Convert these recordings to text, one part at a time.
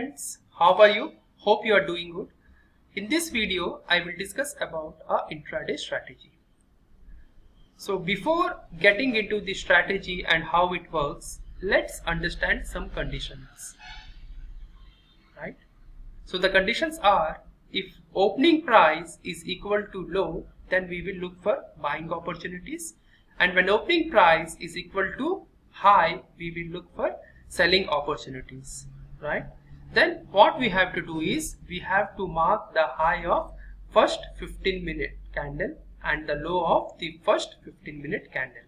friends, how are you? Hope you are doing good. In this video, I will discuss about our intraday strategy. So before getting into the strategy and how it works, let's understand some conditions. Right? So the conditions are, if opening price is equal to low, then we will look for buying opportunities, and when opening price is equal to high, we will look for selling opportunities, right? Then what we have to do is, we have to mark the high of first 15-minute candle and the low of the first 15-minute candle,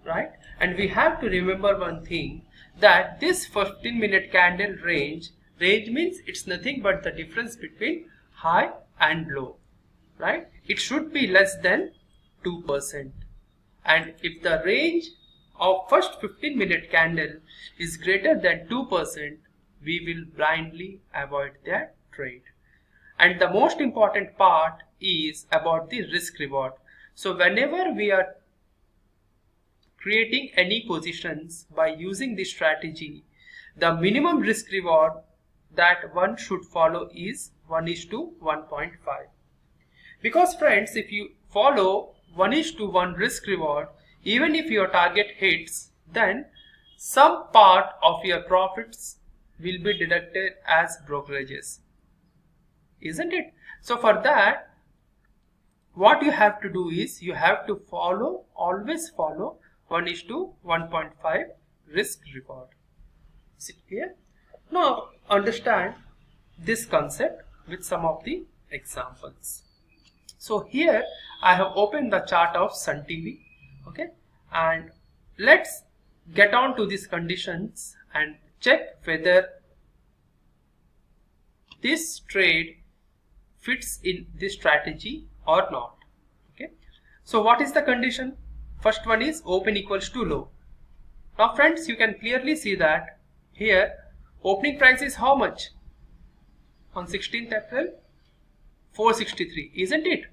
right? And we have to remember one thing, that this 15-minute candle range means it's nothing but the difference between high and low, right? It should be less than 2%. And if the range of first 15-minute candle is greater than 2%, we will blindly avoid that trade. And the most important part is about the risk reward. So whenever we are creating any positions by using this strategy, the minimum risk reward that one should follow is 1:1.5. Because friends, if you follow 1:1 risk reward, even if your target hits, then some part of your profits will be deducted as brokerages, isn't it? So for that, what you have to do is, you have to always follow 1:1.5 risk reward. Is it clear? Now understand this concept with some of the examples. So here I have opened the chart of Sun TV, okay, and let's get on to these conditions and check whether this trade fits in this strategy or not. Okay, so what is the condition? First one is open equals to low. Now friends, you can clearly see that here opening price is how much on 16th April? 463, isn't it?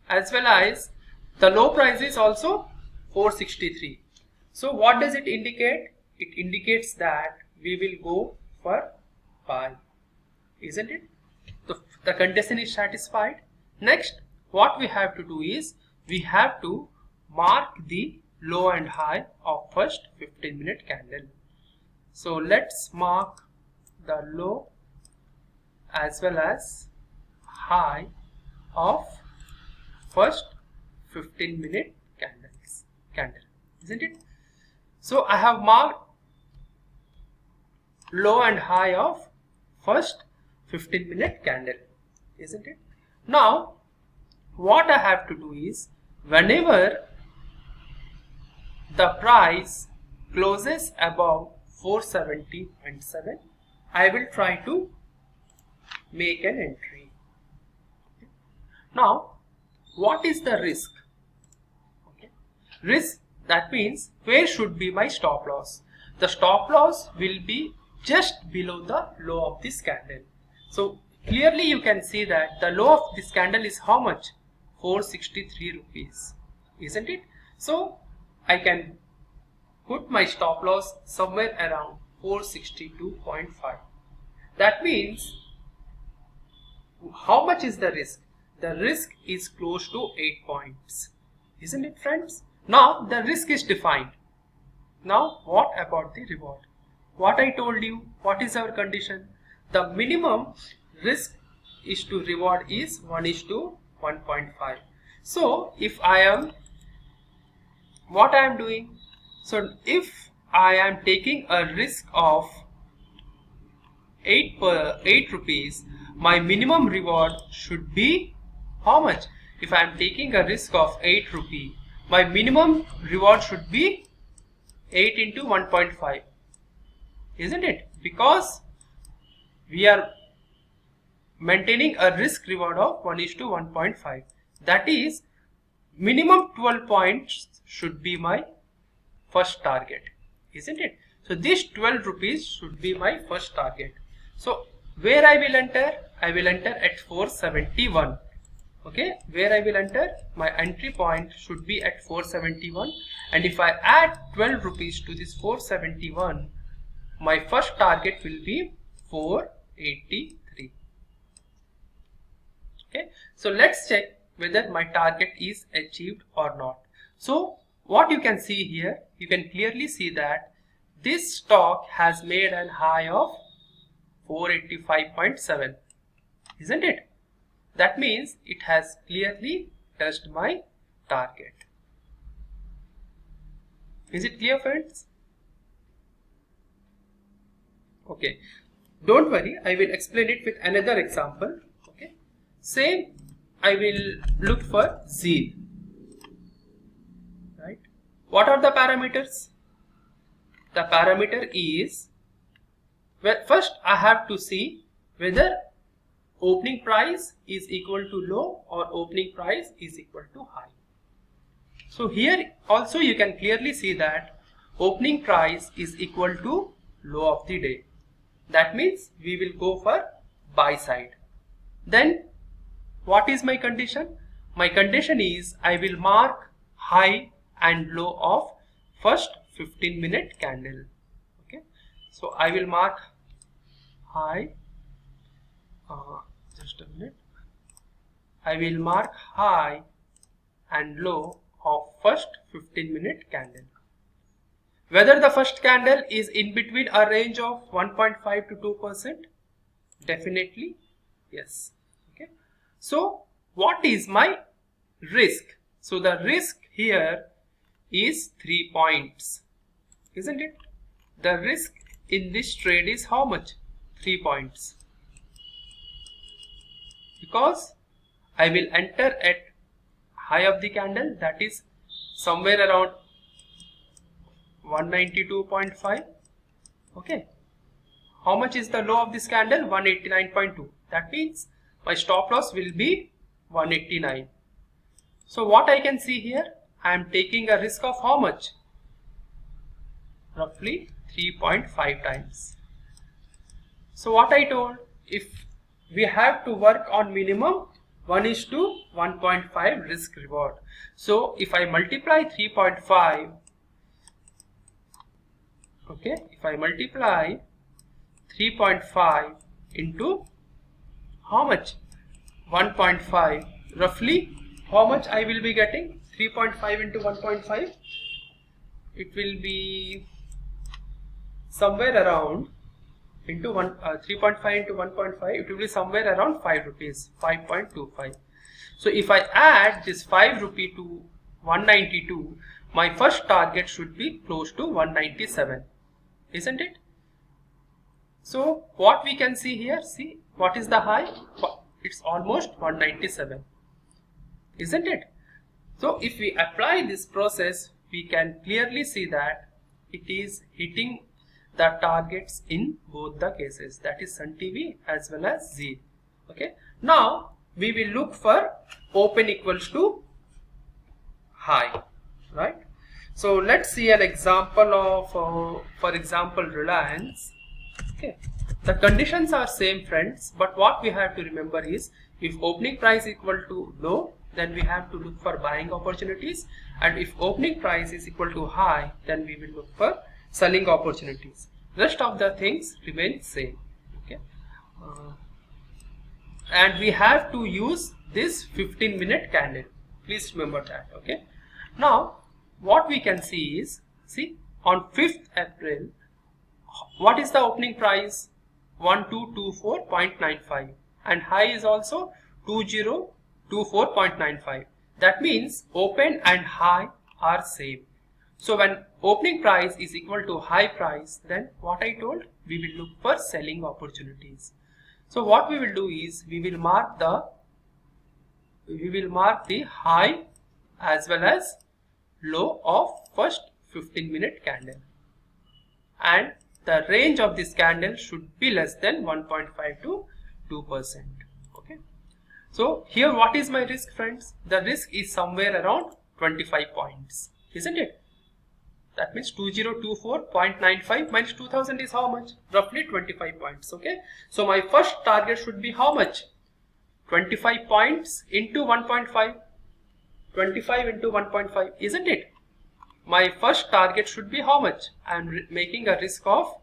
As well as the low price is also 463. So what does it indicate? It indicates that we will go for buy, isn't it? The condition is satisfied. Next, what we have to do is, we have to mark the low and high of first 15-minute candle. So let's mark the low as well as high of first 15-minute candle, isn't it? So I have marked low and high of first 15-minute candle, isn't it? Now what I have to do is, whenever the price closes above 470.7, I will try to make an entry. Now what is the risk? Okay. Risk, that means where should be my stop loss? The stop loss will be just below the low of this candle. So clearly you can see that the low of this candle is how much? 463 rupees, isn't it? So I can put my stop loss somewhere around 462.5. That means, how much is the risk? The risk is close to 8 points, isn't it friends? Now the risk is defined. Now what about the reward? What I told you, what is our condition? The minimum risk is to reward is 1:1.5. So if I am, what I am doing? So if I am taking a risk of 8 rupees, my minimum reward should be how much? If I am taking a risk of 8 rupee, my minimum reward should be 8 into 1.5, isn't it? Because we are maintaining a risk reward of 1:1.5. That is, minimum 12 points should be my first target, isn't it? So this 12 rupees should be my first target. So where I will enter? I will enter at 471. Okay, where I will enter? My entry point should be at 471, and if I add 12 rupees to this 471, my first target will be 4 83. Okay, so let's check whether my target is achieved or not. So what you can see here, you can clearly see that this stock has made a high of 485.7, isn't it? That means it has clearly touched my target. Is it clear, friends? Okay, don't worry, I will explain it with another example. Okay, say I will look for Zeal, right? What are the parameters? The parameter is, well, first I have to see whether opening price is equal to low or opening price is equal to high. So here also you can clearly see that opening price is equal to low of the day. That means we will go for buy side. Then what is my condition? My condition is I will mark high and low of first 15-minute candle. Okay, so I will mark high, just a minute, I will mark high and low of first 15-minute candle. Whether the first candle is in between a range of 1.5 to 2%, definitely yes. Okay, so what is my risk? So the risk here is 3 points, isn't it? The risk in this trade is how much? 3 points, because I will enter at high of the candle, that is somewhere around 192.5. okay, how much is the low of this candle? 189.2. that means my stop loss will be 189. So what I can see here, I am taking a risk of how much? Roughly 3.5 times. So what I told, if we have to work on minimum 1:1.5 risk reward. So if I multiply 3.5, okay, if I multiply 3.5 into how much? 1.5, roughly how much I will be getting? 3.5 into 1.5, it will be somewhere around into 3.5 into 1.5, it will be somewhere around 5 rupees, 5.25. So if I add this 5 rupee to 192, my first target should be close to 197, isn't it? So what we can see here, see what is the high? It's almost 197, isn't it? So if we apply this process, we can clearly see that it is hitting the targets in both the cases, that is Sun TV as well as Zeal. Okay, now we will look for open equals to high, right? So let's see an example of for example Reliance. Okay, the conditions are same, friends, but what we have to remember is if opening price equal to low, then we have to look for buying opportunities, and if opening price is equal to high, then we will look for selling opportunities. Rest of the things remain same. Okay, and we have to use this 15-minute candle, please remember that. Okay, now what we can see is, see on 5th April, what is the opening price? 1224.95, and high is also 2024.95. that means open and high are same. So when opening price is equal to high price, then what I told, we will look for selling opportunities. So what we will do is we will mark the high as well as low of first 15-minute candle, and the range of this candle should be less than 1.5 to 2%. Okay, so here what is my risk, friends? The risk is somewhere around 25 points, isn't it? That means 2024.95 minus 2000 is how much? Roughly 25 points. Okay, so my first target should be how much? 25 points into 1.5, 25 into 1.5, isn't it? My first target should be how much? I am making a risk of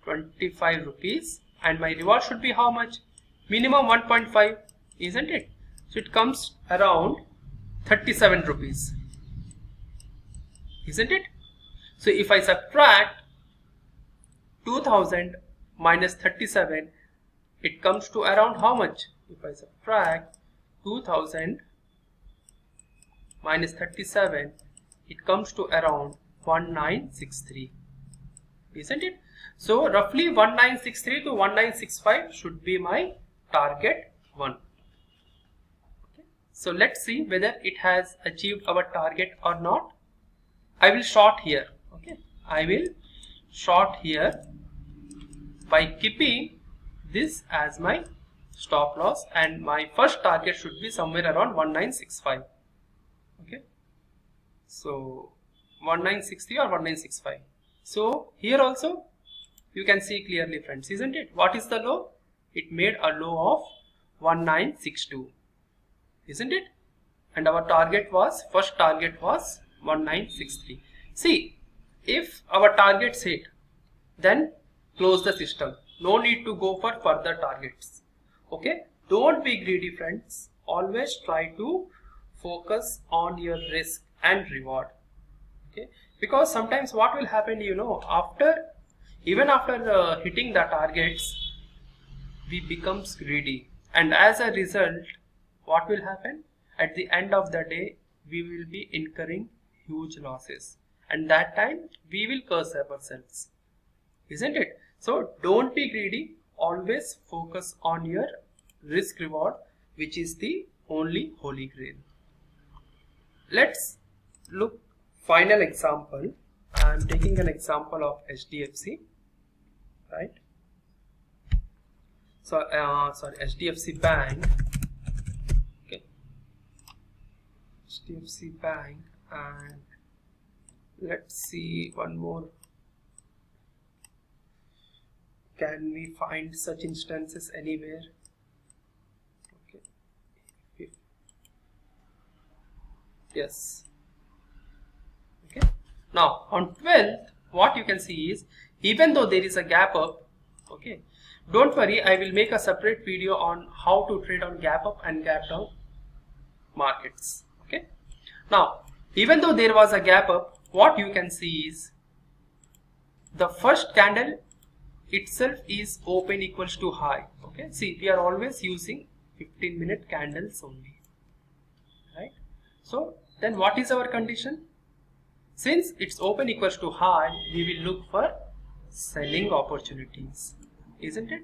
25 rupees and my reward should be how much? Minimum 1.5, isn't it? So it comes around 37 rupees, isn't it? So if I subtract 2000 minus 37, it comes to around how much? If I subtract 2000 minus 37, it comes to around 1963, isn't it? So roughly 1963 to 1965 should be my target 1. Okay. So let's see whether it has achieved our target or not. I will short here. Okay, I will short here by keeping this as my stop loss, and my first target should be somewhere around 1965. Okay, so 1960 or 1965. So here also you can see clearly, friends, isn't it? What is the low? It made a low of 1962, isn't it? And our target was, first target was 1963. See, if our targets hit, then close the system. No need to go for further targets. Okay, don't be greedy, friends. Always try to focus on your risk and reward. Okay, because sometimes what will happen, you know, even after hitting the targets, we becomes greedy, and as a result, what will happen? At the end of the day, we will be incurring huge losses, and that time we will curse ourselves, isn't it? So don't be greedy. Always focus on your risk reward, which is the only holy grail. Let's look final example. I am taking an example of HDFC, right? So sorry, HDFC Bank. Okay, HDFC Bank, and let's see one more. Can we find such instances anywhere? Okay. Yes. Okay. Now on 12th, what you can see is, even though there is a gap up, okay, don't worry, I will make a separate video on how to trade on gap up and gap down markets. Okay. Now, even though there was a gap up, what you can see is the first candle itself is open equals to high. Okay, see, we are always using 15-minute candles only, right? So then what is our condition? Since it's open equals to high, we will look for selling opportunities, isn't it?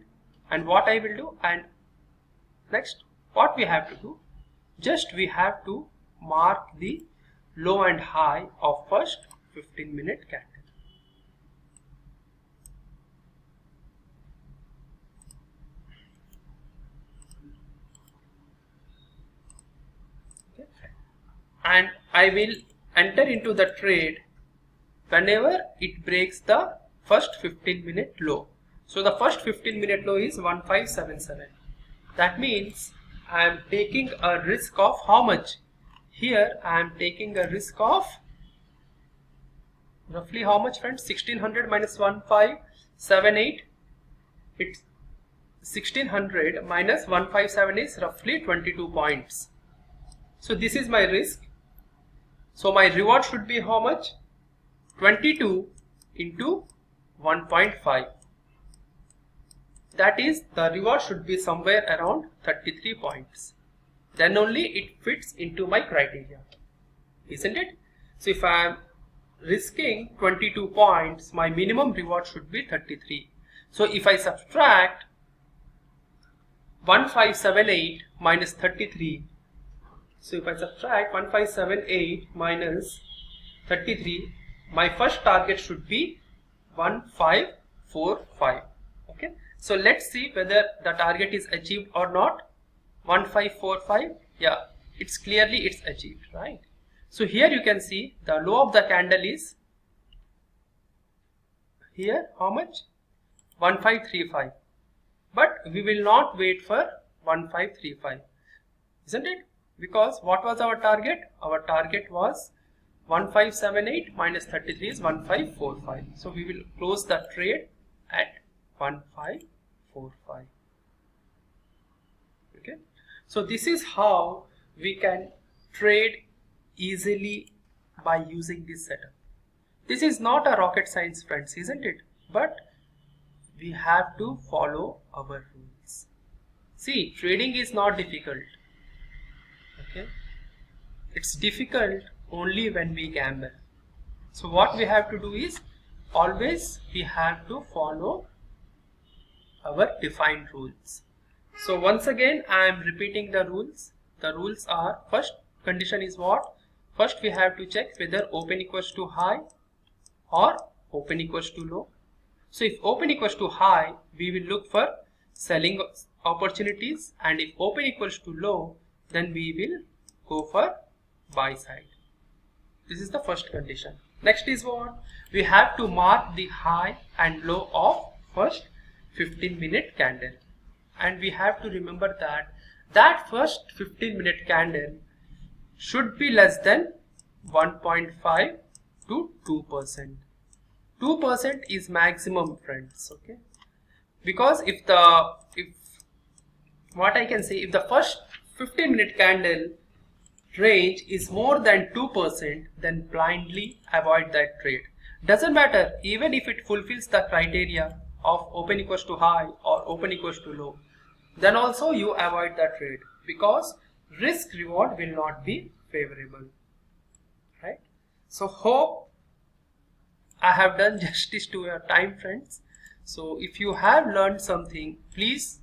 And what I will do, and next what we have to do, just we have to mark the low and high of first 15-minute candle. And I will enter into the trade whenever it breaks the first 15-minute low. So the first 15-minute low is 1577. That means I am taking a risk of how much? Here I am taking a risk of roughly how much, friends? 1600 minus 1578. It's 1600 minus 157 is roughly 22 points. So this is my risk. So my reward should be how much? 22 into 1.5. That is, the reward should be somewhere around 33 points. Then only it fits into my criteria, isn't it? So if I am risking 22 points, my minimum reward should be 33. So if I subtract 1578 minus 33, so if I subtract 1578 minus 33, my first target should be 1545. Okay, so let's see whether the target is achieved or not. 1545, yeah, it's achieved, right? So here you can see the low of the candle is here how much? 1535. But we will not wait for 1535, isn't it? Because what was our target? Our target was 1578 minus 33 is 1545. So we will close the trade at 1545. 4, 5. Okay, so this is how we can trade easily by using this setup. This is not a rocket science, friends, isn't it? But we have to follow our rules. See, trading is not difficult. Okay, it's difficult only when we gamble. So what we have to do is always we have to follow our defined rules. So once again I am repeating the rules. The rules are, first condition is what? First we have to check whether open equals to high or open equals to low. So if open equals to high, we will look for selling opportunities, and if open equals to low, then we will go for buy side. This is the first condition. Next is what? We have to mark the high and low of first 15-minute candle, and we have to remember that first 15-minute candle should be less than 1.5 to 2%. 2% is maximum, friends. Okay, because if what I can say, if the first 15-minute candle range is more than 2%, then blindly avoid that trade. Doesn't matter even if it fulfills the criteria of open equals to high or open equals to low, then also you avoid that trade, because risk reward will not be favorable, right? So hope I have done justice to your time, friends. So if you have learned something, please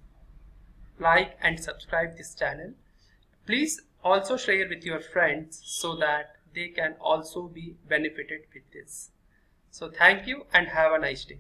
like and subscribe this channel. Please also share with your friends so that they can also be benefited with this. So thank you and have a nice day.